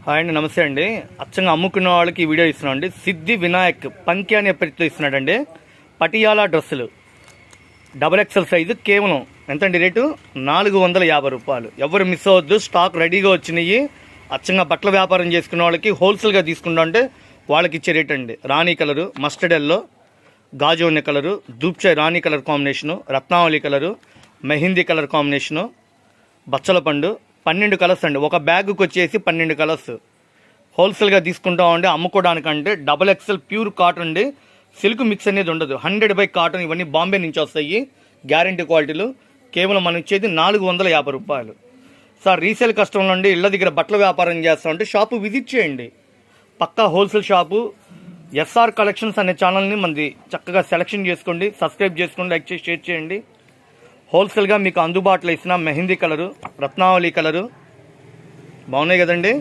Hi అండి, నమస్తే అండి. అచ్చంగా అమ్ముకున్న వాళ్ళకి ఈ వీడియో ఇస్తున్నాం అండి. సిద్ధి వినాయక్ పంకి అనే పేరుతో ఇస్తున్నాడండి. పటియాలా డ్రెస్సులు డబుల్ ఎక్సెల్ సైజు కేవలం ఎంతండి రేటు? 450 రూపాయలు. ఎవరు మిస్ అవ్వద్దు, స్టాక్ రెడీగా వచ్చినాయి. అచ్చంగా బట్టల వ్యాపారం చేసుకున్న వాళ్ళకి హోల్సేల్గా తీసుకుంటా అంటే వాళ్ళకి ఇచ్చే రేట్ అండి. రాణి కలరు, మస్టర్డ్ ఎల్లో, గాజు ఉన్న కలరు, దూప్చాయ్ రాణి కలర్ కాంబినేషను, రత్నావళి కలరు, మెహిందీ కలర్ కాంబినేషను, బచ్చల పండు, 12 కలర్స్ అండి. ఒక బ్యాగ్కి వచ్చేసి 12 కలర్స్. హోల్సేల్గా తీసుకుంటామండి. అమ్ముకోవడానికంటే డబుల్ ఎక్సెల్ ప్యూర్ కాటన్ అండి. సిల్క్ మిక్స్ అనేది ఉండదు. 100 కాటన్. ఇవన్నీ బాంబే నుంచి వస్తాయి. గ్యారంటీ క్వాలిటీలు. కేవలం మనం ఇచ్చేది 450 రూపాయలు. సార్, రీసేల్ కస్టమర్ నుండి ఇళ్ళ దగ్గర బట్టల వ్యాపారం చేస్తామంటే షాపు విజిట్ చేయండి. పక్కా హోల్సేల్ షాపు. ఎస్ఆర్ కలెక్షన్స్ అనే ఛానల్ని మనది చక్కగా సెలెక్షన్ చేసుకోండి, సబ్స్క్రైబ్ చేసుకోండి, లైక్ చేసి షేర్ చేయండి. హోల్సేల్గా మీకు అందుబాటులో ఇచ్చిన మెహిందీ కలరు, రత్నావళి కలరు బాగున్నాయి కదండి.